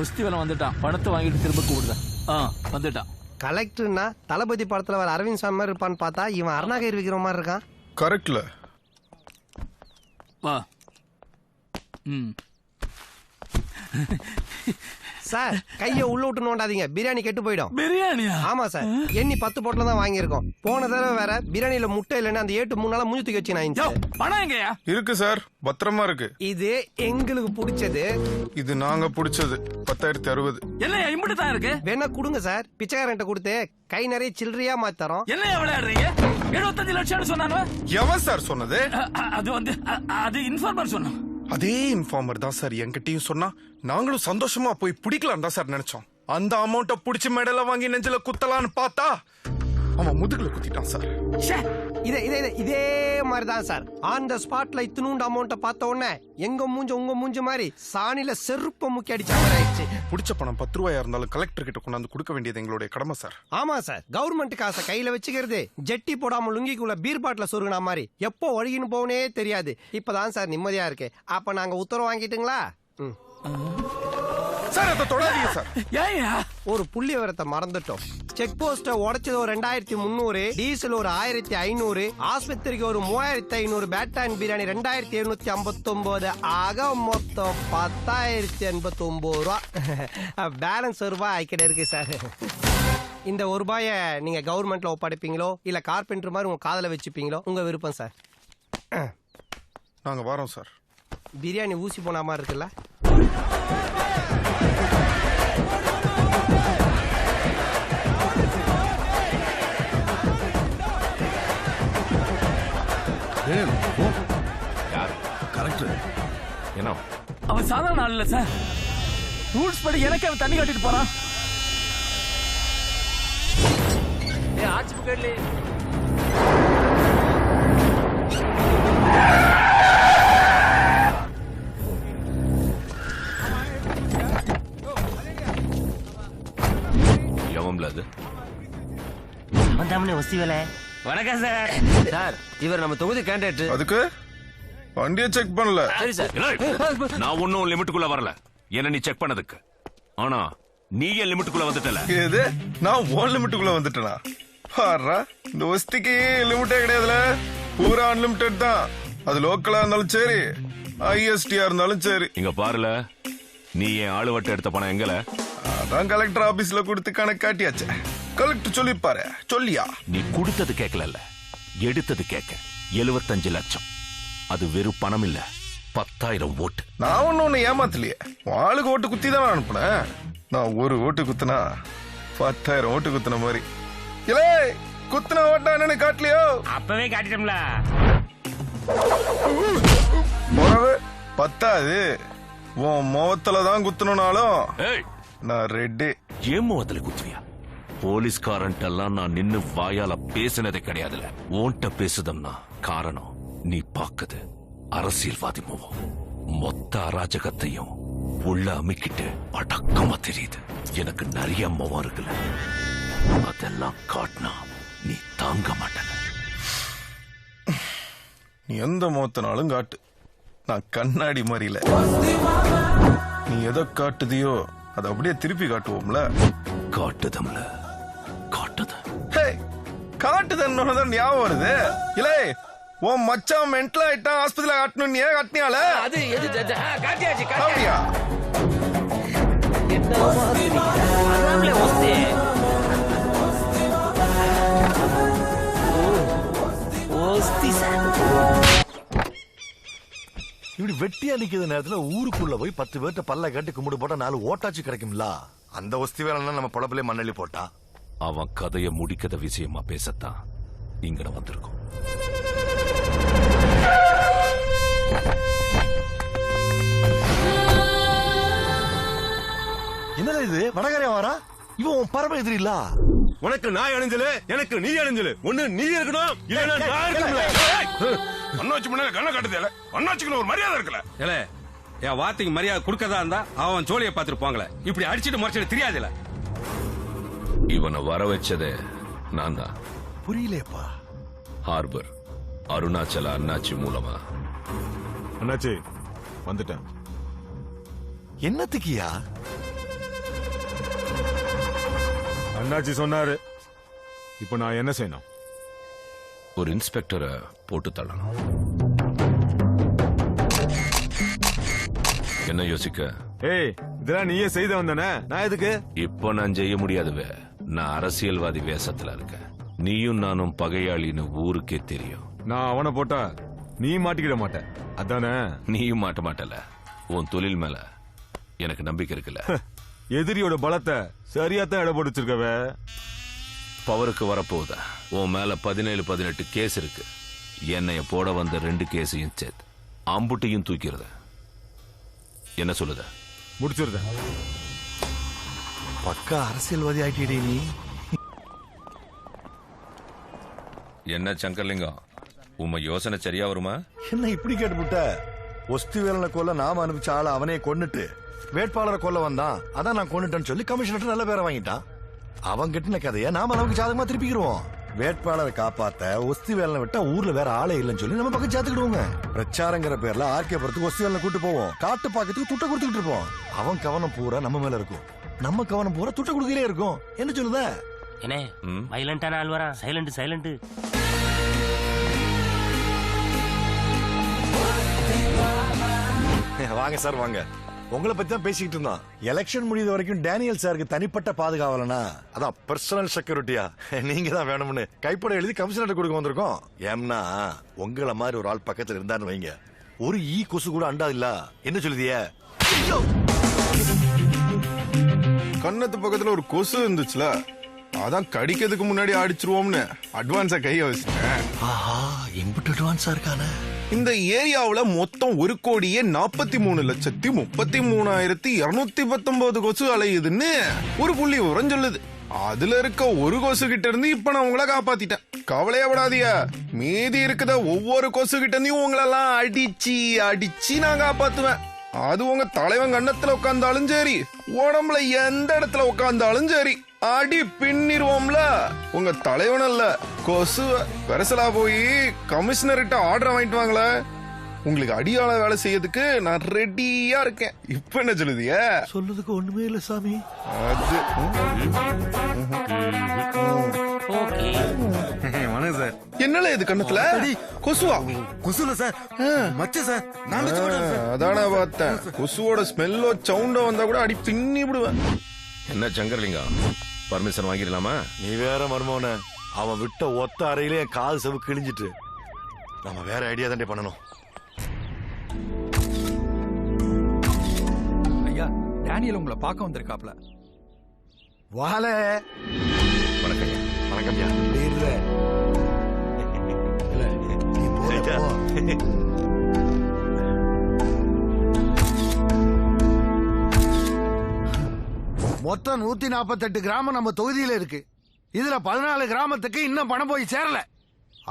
ஒஸ்திவலம் வந்துட்டான், பணத்தை வாங்கிட்டு திரும்ப கூடுதான். வந்துட்டான். கலெக்டர்னா தளபதி படத்துல வர அரவிந்த் சாமி மாதிரி இருப்பான்னு பார்த்தா இவன் அருணாகிரி விக்கிற மாதிரி இருக்கான். கரெக்ட்ல வா. சார் கைய உள்ள விட்டு நோண்டாதீங்க, பிரியாணி கெட்டு போயிடும். பிரியாணியா? ஆமா சார், எண்ணி 10 போட்டில தான் வாங்கியிருக்கோம். போன தடவை வேற பிரியாணியில முட்டை இல்லைன்னு அந்த 8 3 நாளா மூஞ்சி தூக்கி வச்சு நான். பணம் எங்கயா இருக்கு சார், பத்திரமா இருக்கு. இது எங்களுக்கு பிடிச்சது, இது நாங்க பிடிச்சது 10,060. என்னையா இம்புட்டு தான் இருக்கு? வேணா கொடுங்க சார், பிச்சைக்காரன்ட்ட கொடுத்து கை நிறைய சில்லறையா மாத்தி தரோம். என்னையா விளையாடுறீங்க? 75 லட்சம் சொன்னானு எவன் சார் சொன்னது? அது இன்ஃபார்மர் சொன்னான். அதே இன்ஃபார்மர் தான் சார் என்கிட்டயும் சொன்னா. நாங்களும் சந்தோஷமா போய் பிடிக்கலாம் தான் சார் நினைச்சோம். அந்த அமௌண்ட்ட புடிச்சு மெடல வாங்கி நெஞ்சில குத்தலான்னு பார்த்தா அவன் முதுகுல குத்திட்டான் சார். இதே மாதிரிதான் சார், ஆன் த ஸ்பாட்ல இத்தினூண்டு அமௌண்ட்டை பார்த்த உடனே எங்க மூஞ்ச உங்க மூஞ்ச மாதிரி சாணில செருப்ப முக்கி அடிச்சாச்சு. புடிச்ச பணம் 10 ரூபாயா இருந்தாலும் கலெக்டர் கிட்ட கொண்டாந்து கொடுக்க வேண்டியது எங்களுடைய கடமை சார். ஆமா சார், கவர்மெண்ட் காசை கையில வச்சுக்கிறது ஜெட்டி போடாம லுங்கிக்குள்ள பீர் பாட்டில சொருகின மாதிரி எப்போ ஒழுகின்னு போனே தெரியாது. இப்பதான் சார் நிம்மதியா இருக்கு. அப்ப நாங்க உத்தரவு வாங்கிட்டுங்களா? சார் அதை தொடாதீங்க சார். ஏயா ஒரு புள்ளி விவரத்தை மறந்துட்டோம். செக் போஸ்ட உடைச்சது ஒரு 2300, டீசல் ஒரு 1500, ஆஸ்பத்திரிக்கு ஒரு 3500, பேட்டான் பிரியாணி 2759, ஆக மொத்தம் 10,089 ரூபா. பேலன்ஸ் ரூபாய் ஆய்க்கிட்ட இருக்கு சார். இந்த ₹1 நீங்க கவர்மெண்ட்ல ஒப்படைப்பீங்களோ இல்ல கார்பெண்டர் மாதிரி உங்க காதல வச்சுப்பீங்களோ உங்க விருப்பம் சார். நாங்க வரோம் சார். பிரியாணி ஊசி போன மாதிரி இருக்குல்ல? என்ன அவன் சாதாரண ஆள் இல்ல சார். ரூல்ஸ் படி எனக்கு அவன் தண்ணி கட்டிட்டு போறான். ஆட்சி புகழ் வணக்கம் சார். சார் இவர் நம்ம தொகுதி கேண்டிடேட். அதுக்கு வண்டியை செக் பண்ணல. சரி சார். நான் ஒன்னும் லிமிட்டுக்குள்ள வரல. என்ன நீ செக் பண்ணதுக்கு. ஆனா நீ என் லிமிட்டுக்குள்ள வந்துட்டல. ஏது நான் ஓன் லிமிட்டுக்குள்ள வந்துட்டேனா? பாரா, இந்த வஸ்திக்கு லிமிட்டே கிடையாதுல. பூரா அன்லிமிட்டட் தான். அது லோக்கலா இருந்தாலும் சரி, ஐஎஸ்டியா இருந்தாலும் சரி. இங்க பாருல, நீ என் ஆளு வட்ட எடுத்த பணம் எங்கல? அதான் கலெக்டர் ஆபீஸ்ல கொடுத்து கணக்கு காட்டியாச்சு. கலெக்டர் சொல்லிப்பாரு. சொல்லியா? நீ கொடுத்தது கேட்கல, எடுத்தது கேட்க. 75 லட்சம். அது வெறும் பணம் இல்ல, 10,000 ஓட்டு. நான் ஒண்ணு ஏமாத்தலையே. ஆளுக்கு ஓட்டு குத்தி தான் அனுப்புனேன். நான் ஒரு ஓட்டு குத்துனா 10,000 ஓட்டு குத்துன மாதிரி. இலே குத்துன ஓட்டா என்னன்னு காட்டலையோ? அப்பவே காட்டிட்டோம்ல. போறவே பத்தாது. உன் முகத்துலதான் குத்தணும்னாலும் நான் ரெட்டி. ஏன் முகத்துல குத்துவியா? போலீஸ்காரன்ட்டெல்லாம் நான் நின்னு வாயால பேசினதே கிடையாதுல. ஓன்ட்ட பேசுதம்னா காரணம் நீ பாக்குது அரசியல்வாதி முகம். மொத்த அராஜகத்தையும் உள்ள அமைக்கிட்டு அடக்கமா தெரியுது. எனக்கு நிறைய முகம் இருக்குல்ல, அதெல்லாம் காட்டினா நீ தாங்க மாட்டல. நீ எந்த முகத்தினாலும் காட்டு, நான் கண்ணாடி மாதிரி இல்ல. நீ எதை காட்டுதியோ அதை அப்படியே திருப்பி காட்டுவோம்ல. காட்டுதம்ல காட்டுது. காட்டுதான் ஞாபகம் வருது. இல்லை உன் மச்சான் மென்டல் ஆயிட்டா ஆஸ்பத்திரியில காட்டணும். நீ ஏன் காட்டினியால? அது காட்டியாச்சு. அப்படியா? இப்படி வெட்டியா நிக்கிற நேரத்துல ஊருக்குள்ள போய் 10 பேர்ட்ட பல்ல கட்டி கும்பிடு போட்டா 4 ஓட்டாச்சு கிடைக்கும்ல. அந்த ஒஸ்தி வேலை நம்ம பொழப்பிலே மண்ணள்ளி போட்டா. அவன் கதைய முடிக்கத விஷயமா பேசத்தான் இங்கட வந்திருக்கும். என்னடா இது வடகரையா வாரா? இவன் பரம எதிரி இல்ல. உனக்கு நான் அணிஞ்சல, எனக்கு நீ அணிஞ்சல. ஒண்ணு நீ இருக்கணும், இல்லன்னா நான் இருக்கணும். அண்ணாச்சி முன்னால கண்ண காட்டுதேல. அண்ணாச்சிக்கு ஒரு மரியாதை இருக்குல. ஏல என் வார்த்தைக்கு மரியாதை கொடுக்கதா இருந்தா அவன் ஜோலியை பார்த்துருப்பாங்களே. இப்படி அடிச்சிட்டு மறைச்சிட்டு தெரியாதுல. இவனை வர வச்சதே நான் தான். புரியலையப்பா. ஹார்பர் அருணாச்சல அண்ணாச்சி மூலமா. அண்ணாச்சி வந்துட்டேன். என்னத்துக்கியா? அண்ணாச்சி சொன்னாரு. இப்ப நான் என்ன செய்யணும்? ஒரு இன்ஸ்பெக்டரை போட்டு தள்ளணும். என்ன யோசிக்க? ஏய், இதெல்லாம் நீயே செய்த வந்தானே, நான் எதுக்கு? இப்ப நான் செய்ய முடியாதுவே. நான் அரசியல்வாதி வேஷத்துல இருக்கேன். நீயும் நானும் பகையாளின்னு ஊருக்கே தெரியும். நான் அவனை போட்டா நீ மாட்டிக்கிட மாட்ட, அதானே? நீயும் மாட்ட மாட்டல. உன் தொழில் மேல எனக்கு நம்பிக்கை இருக்குல்ல. எதிரியோட பலத்தை சரியாத்தான் இட போட்டு வச்சிருக்கவே. பவருக்கு வரப்போகுதா? உன் மேல 17-18 கேஸ் இருக்கு. என்னைய போட வந்த 2 கேஸையும் சேர்த்து அம்புட்டையும் தூக்கிறத. என்ன சொல்லுத? முடிச்சிருத. பக்கா அரசியல்வாதி ஆயிட்டே நீ. என்ன சங்கர்லிங்கம், உம்ம யோசனை சரியா வருமா? என்ன இப்படி கேட்டுப்புட்ட? ஒஸ்தி வேலனை கொல்ல நாம அனுப்பிச்ச ஆள அவனே கொன்னுட்டு வேட்பாளரை கொல்ல வந்தான், அதான் நான் கொன்னுட்டேன்னு சொல்லி கமிஷனர் நல்ல பேரை வாங்கிட்டான். அவன் கிட்டின கதையை நாம நமக்கு சாதகமா திருப்பிக்கிறோம். வேட்பாளரை காப்பாத்த ஒஸ்தி வேலனை விட்டா ஊர்ல வேற ஆளே இல்லைன்னு சொல்லி நம்ம பக்கம் சேர்த்துக்கிடுவோங்க. பிரச்சாரங்கிற பேர்ல ஆர்கேபுரத்துக்கு ஒஸ்தி வேலனை கூட்டு போவோம். காட்டு பாக்கத்துக்கு துட்ட கொடுத்துக்கிட்டு இருப்போம். அவன் கவனம் பூரா நம்ம மேல இருக்கும், நம்ம கவனம் பூரா துட்ட கொடுக்கலே இருக்கும். என்ன சொல்லுத? என்ன வைலண்டான ஆள் வரா? சைலண்ட். வாங்க சார் வாங்க. உங்களை பத்தி தான் பேசிக்கிட்டு இருந்தோம். எலெக்ஷன் முடியுது வரைக்கும் டேனியல் சாருக்கு தனிப்பட்ட பாதுகாவலனா, அதான் பர்சனல் செக்யூரிட்டியா நீங்க தான் வேணும்னு கைப்பட எழுதி கமிஷனர் கொடுக்க வந்திருக்கோம். ஏம்னா உங்களை மாதிரி ஒரு ஆள் பக்கத்துல இருந்தான்னு வைங்க, ஒரு ஈ கொசு கூட அண்டா இல்ல. என்ன சொல்லுதிய? கண்ணத்து பக்கத்துல ஒரு கொசு இருந்துச்சுல, அதான் கடிக்கிறதுக்கு முன்னாடி அடிச்சிருவோம்னு அட்வான்ஸா கைய வச்சுட்டேன். ஆஹா, எம்பிட்டு அட்வான்ஸா இருக்கானே. இந்த ஏரியாவுல மொத்தம் 1,43,33,219 கொசு அலையுதுன்னு ஒரு புள்ளி விவரம் சொல்லுது. அதுல இருக்க ஒரு கொசு கிட்ட இருந்து இப்ப நான் உங்களை காப்பாத்திட்டேன். கவலையப்படாதீங்க, மீதி இருக்குத ஒவ்வொரு கொசு கிட்ட இருந்தும் உங்களெல்லாம் அடிச்சு நான் காப்பாத்துவேன். அது உங்க தலைவன் கண்ணத்துல உட்கார்ந்தாலும் சரி, உடம்புல எந்த இடத்துல உட்கார்ந்தாலும் சரி, அடி பின்னிருவோம்ல. உங்க தலைவன் அல்ல கொசு பெருசலா போய் கமிஷனர்கிட்ட ஆர்டர் வாங்கிட்டு வாங்களே. உங்களுக்கு அடியாள வேலை செய்யறதுக்கு நான் ரெடியா இருக்கேன். இப்ப என்ன சொல்லுதிய? சொல்லுதுக்கு ஒண்ணுமே இல்ல சாமி. அது வணக்கம் சார். என்னல இது கண்ணத்துல கொசுவா? குசுல சார், மச்ச சார், நான் அதான பார்த்தேன். கொசுவோட ஸ்மெல்லோ சவுண்டோ வந்தா கூட அடி பின்னி விடுவேன். என்ன சங்கர்லிங்கம், பர்மிஷன் வாங்கிடலாமா? நீ வேற மர்மோன, அவன் விட்ட ஒத்த அறையிலே என் காது செவு கிழிஞ்சிட்டு. நம்ம வேற ஐடியா தாண்டி பண்ணணும். ஐயா, டேனியல் உங்களை பார்க்க வந்திருக்காப்ல. வாழ வணக்கம். வணக்கம் யா. மொத்தம் 148 கிராமம் நம்ம தொகுதியில இருக்கு. இதுல 14 கிராமத்துக்கு இன்னும் பணம் போய் சேரல.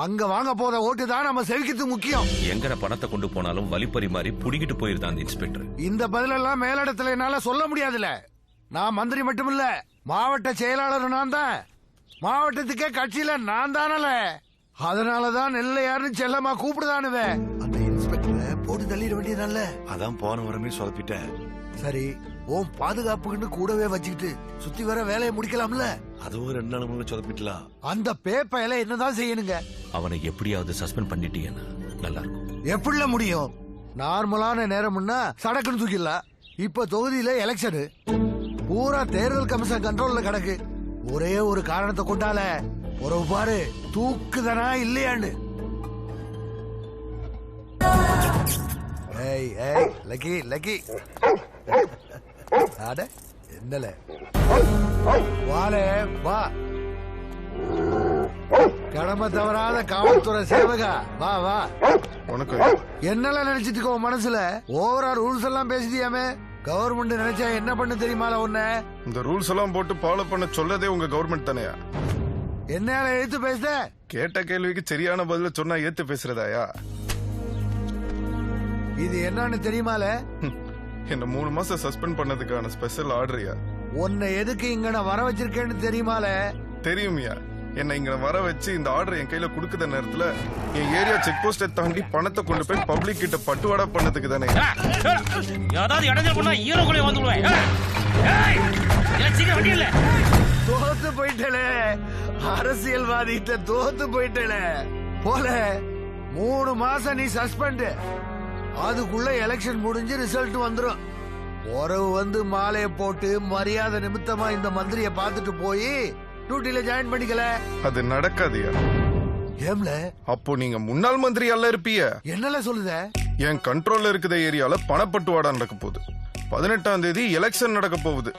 அங்க வாங்க போற ஓட்டு தான் நம்ம செவிக்கிறது முக்கியம். எங்கட பணத்தை கொண்டு போனாலும் வழிப்பறி மாதிரி புடிக்கிட்டு போயிருந்தான் அந்த இன்ஸ்பெக்டர். இந்த பதிலெல்லாம் மேலிடத்துல என்னால சொல்ல முடியாதுல. நான் மந்திரி மட்டும் இல்ல, மாவட்ட செயலாளர் நான் தான். மாவட்டத்துக்கே கட்சியில நான் தானல. அதனாலதான் நெல்லையாருன்னு செல்லமா கூப்பிடுதானுவே. அந்த இன்ஸ்பெக்டரை போட்டு தள்ளிட வேண்டியதான்ல. அதான் போன வரமே சொதப்பிட்டேன். சரி, ஓம் பாதுகாப்புக்குன்னு கூடவே வச்சுக்கிட்டு சுத்தி வர வேலையை முடிக்கலாம்ல. அதுவும் 2 நாள் முன்னாடி சொதப்பிட்டலாம். அந்த பேப்பையில என்னதான் செய்யணுங்க? அவனை எப்படியாவது சஸ்பெண்ட் பண்ணிட்டீங்கன்னா நல்லா இருக்கும். எப்படில முடியும்? நார்மலான நேரம்னா சடக்குன்னு தூக்கிடலாம். இப்ப தொகுதியில எலெக்ஷனு, பூரா தேர்தல் கமிஷன் கண்ட்ரோல்ல கிடக்கு. ஒரே ஒரு காரணத்தை கொண்டால ஒரு பாரு தூக்குதனா இல்லையான்னு. ஏய் ஏய் லக்கி லக்கி, அட என்னல வாலே வா. கடமை தவறாத காவல்துறை சேவகா, வா வா. உனக்கு என்னெல்லாம் நினைச்சிட்டு இருக்கோ மனசுல? ஓவரா ரூல்ஸ் எல்லாம் பேசிட்டியாமே. கவர்மெண்ட் நினைச்சா என்ன பண்ணு தெரியுமால உன்ன? இந்த ரூல்ஸ் எல்லாம் போட்டு ஃபாலோ பண்ண சொல்லதே உங்க கவர்மெண்ட் தானேயா? என்ன ஏத்து பேசுத? கேட்ட கேள்விக்கு சரியான பதில சொன்னா ஏத்து பேசுறதாயா? இது என்னன்னு தெரியுமால? என்ன 3 மாசம் சஸ்பெண்ட் பண்ணதுக்கான ஸ்பெஷல் ஆர்டர்யா. உன்னை எதுக்கு இங்க நான் வர வச்சிருக்கேன்னு தெரியுமால? தெரியுமியா. என்ன இங்க வர வச்சு இந்த ஆர்டர் என் கையில குடுக்குற நேரத்துல என் ஏரியா செக் போஸ்ட தாண்டி பணத்தை கொண்டு போய் பப்ளிக் கிட்ட பட்டுவாடா பண்ணதுக்கு தானே. ஏதாவது இடைஞ்சல் பண்ணா ஈரோக்குள்ளே வந்துடுவேன். சீக்கிரம் வண்டி இல்ல. தோத்து போயிட்டே, அரசியல்வாதிகிட்ட தோத்து போயிட்டே. போல 3 மாசம் நீ சஸ்பெண்ட். அதுக்குள்ள எலெக்ஷன் முடிஞ்சு ரிசல்ட் வந்துரும். உறவு வந்து மாலைய போட்டு மரியாதை நிமித்தமா இந்த மந்திரிய பாத்துட்டு போய் டியூட்டில ஜாயின் பண்ணிக்கல. அது நடக்காதியா. ஏம்ல அப்போ நீங்க முன்னாள் மந்திரி அல்ல இருப்பீங்க. என்னல சொல்லுத? என் கண்ட்ரோல்ல இருக்கிற ஏரியால பணப்பட்டுவாடா நடக்க போகுது. 18ஆம் தேதி எலெக்ஷன் நடக்க போகுது.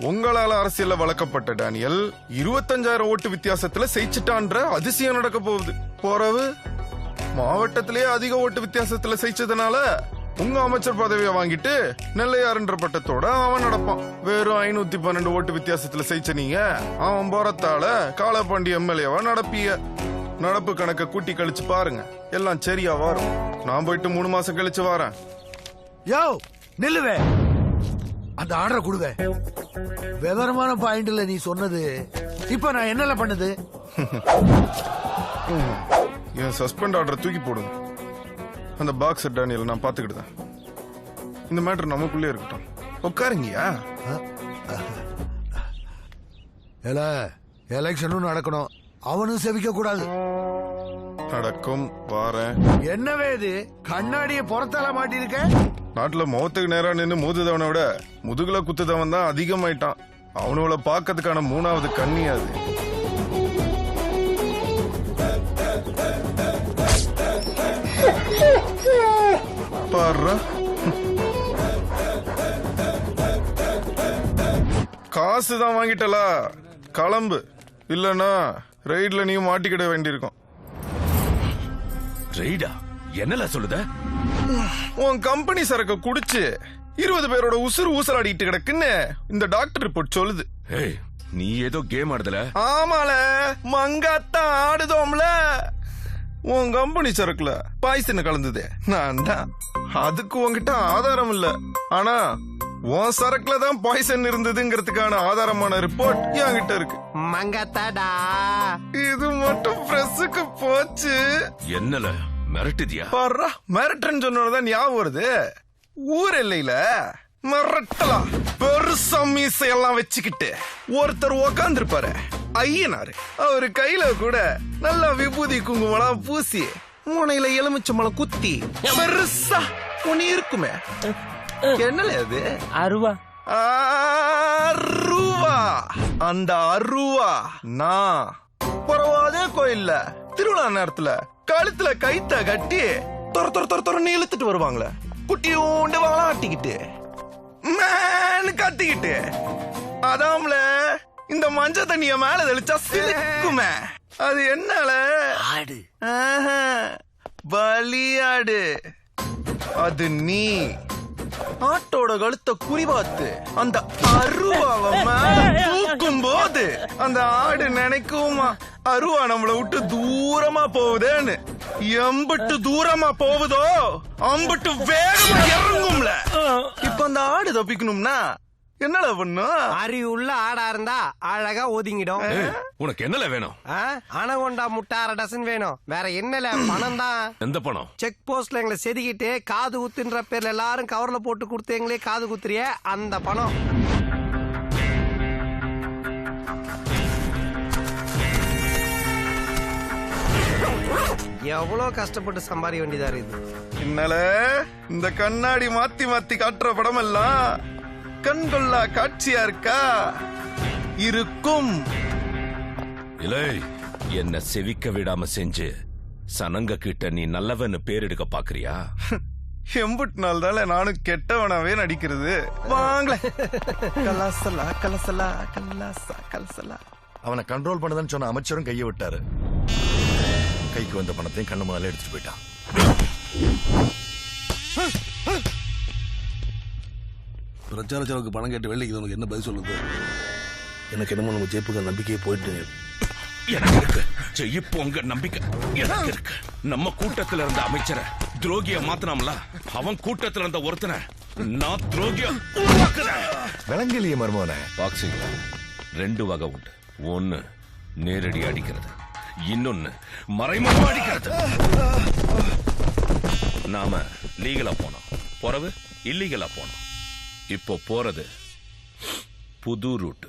உங்களால அரசியல்ல வளர்க்கப்பட்ட டேனியல் 25,000 ஓட்டு வித்தியாசத்துல ஜெயிச்சிட்டான்ற அதிசயம் நடக்க போகுது. போறவு மாவட்டத்திலேயே அதிக ஓட்டு வித்தியாசத்துல ஜெயிச்சதுனால உங்க அமைச்சர் பதவியை வாங்கிட்டு நெல்லையாறுன்ற பட்டத்தோட அவன் நடப்பான். வெறும் 512 ஓட்டு வித்தியாசத்துல ஜெயிச்ச நீங்க அவன் போறத்தால காலப்பாண்டி எம்எல்ஏவா நடப்பீங்க. நடப்பு கணக்க கூட்டி கழிச்சு பாருங்க, எல்லாம் சரியா வரும். நான் போயிட்டு 3 மாசம் கழிச்சு வரேன். யோ நில்லுவே, அந்த ஆர்டர் கொடுவே. விவரமான பாயிண்ட்ல நீ சொன்னது. இப்ப நான் என்னல பண்ணுது? என் சஸ்பெண்ட் ஆர்டர் தூக்கி போடுங்க. அந்த பாக்ஸ் டேனியல் நான் பாத்துக்கிட்டேன். இந்த மேட்டர் நமக்குள்ளே இருக்கட்டும். உட்காருங்கயா. எலெக்ஷனும் நடக்கணும், அவனும் செவிக்க கூடாது. நடக்கும், வாரேன். என்னவே இது, கண்ணாடிய புறத்தால மாட்டிருக்க? நாட்டுல முகத்துக்கு நேரா நின்னு மோதுதவனை விட முதுகுல குத்துதவன் தான் அதிகமாயிட்டான். அவனோட பாக்கிறதுக்கான 3வது கண்ணி அது. பாரு, காசு தான் வாங்கிட்டல, கிளம்பு. இல்லன்னா ரைட்ல நீ மாட்டிக்கிட வேண்டியிருக்கும். ரெய்டா? என்னல சொல்லுத? உன் கம்பெனி சரக்க குடிச்சு 20 பேரோட உசுறு ஊசலாடிட்டு கிடக்குன்னு இந்த டாக்டர் ரிப்போர்ட் சொல்லுது. ஏய், நீ ஏதோ கேம் ஆடுதல? ஆமால, மங்காத்தான் ஆடுதோம்ல. உன் கம்பெனி சரக்குல பாய்சன் கலந்தது நான் தான். அதுக்கு உன்கிட்ட ஆதாரம் இல்ல, ஆனா உன் சரக்குல தான் பாய்சன் இருந்ததுங்கிறதுக்கான ஆதாரமான ரிப்போர்ட் என்கிட்ட இருக்கு. மங்கத்தாடா, இது மட்டும் பிரஸுக்கு போச்சு. என்னல மிரட்டுதியா? பாரு, மிரட்டுன்னு சொன்னதான் ஞாபகம் வருது. ஊர் எல்லையில மிரட்டலாம் பெருசா மீசையெல்லாம் வச்சுக்கிட்டு ஒருத்தர் உக்காந்து இருப்பாரு, ஐயனாரு. அவரு கையில கூட நல்லா விபூதி குங்குமம் பூசி மூனையில எலுமிச்சம்பழம் குத்தி பெருசா ஒண்ணு இருக்குமே. என்னல அது? அருவா. அருவா. அந்த அருவா நான் பரவாதே கோயில்ல திருவிழா நேரத்துல கழுத்துல கைத்த கட்டி தொர தொர தொர தொரன்னு இழுத்துட்டு வருவாங்களே, குட்டியோண்டு வாழாட்டிக்கிட்டு மேனு கத்திக்கிட்டு. அதாம்ல இந்த மஞ்ச தண்ணிய மேல தெளிச்சா சிலுக்குமே, அது என்னல? ஆடு. பலியாடு. அது நீ ஆட்டோட கழுத்த குறிபாத்து அந்த அருவாவை மேல தூக்கும் போது அந்த ஆடு நினைக்குமா அருவா நம்மள விட்டு தூரமா போகுதேன்னு. எம்பட்டு தூரமா போகுதோ அம்பட்டு வேகமா இறங்கும்ல. இப்ப அந்த ஆடு தப்பிக்கணும்னா என்னல பண்ணும்? அறிவுள்ள ஆடா இருந்தா அழகா ஒதுங்கிடும். உனக்கு என்னல வேணும்? அனகொண்டா முட்டை 1/2 டசன் வேணும். வேற என்னல? பணம் தான். எந்த பணம்? செக் போஸ்ட்ல எங்களை செதுக்கிட்டு காது குத்துன்ற பேர்ல எல்லாரும் கவர்ல போட்டு கொடுத்தீங்களே காது குத்துறிய அந்த பணம். எவ்வளவு கஷ்டப்பட்டு சம்பாதிக்க வேண்டியதா இருக்குது. என்னால இந்த கண்ணாடி மாத்தி மாத்தி காட்டுற படம் எல்லாம் கண்கொள்ளா காட்சியா இருக்கா? இருக்கும். இல்லை, என்ன செவிக்க விடாம செஞ்சு சனங்க கிட்ட நீ நல்லவன்னு பேர் எடுக்க பாக்குறியா? எம்புட்டு நாள் தானே நானும் கெட்டவனாவே நடிக்கிறது. வாங்களே. கலாசலா கலசலா கலாசா கலசலா. அவனை கண்ட்ரோல் பண்ணதுன்னு சொன்ன அமைச்சரும் கையை விட்டாரு. கைக்கு வந்த பணத்தையும் கண்ணு முதல்ல எடுத்துட்டு போயிட்டான். பிரச்சார செலவுக்கு பணம் கேட்டு வெள்ளைக்கு உனக்கு என்ன பதில் சொல்லுது? எனக்கு என்னமோ நம்ம ஜெயிப்புக்கு நம்பிக்கையே போயிட்டு. எனக்கு இருக்கு, ஜெயிப்போங்க நம்பிக்கை எனக்கு இருக்கு. நம்ம கூட்டத்துல இருந்த அமைச்சரை துரோகிய மாத்தினாம்ல, அவன் கூட்டத்துல இருந்த ஒருத்தனை நான் துரோகிய உருவாக்குறேன். விளங்கலையே மர்மோனே. பாக்ஸிங்ல 2 வகை உண்டு. ஒன்னு நேரடி அடிக்கிறது, இன்னொன்னு மறைமுகமா அடிக்கிறது. நாம லீகலா போனோம், போறவு இல்லீகலா போனோம். இப்போ போறது புது ரூட்.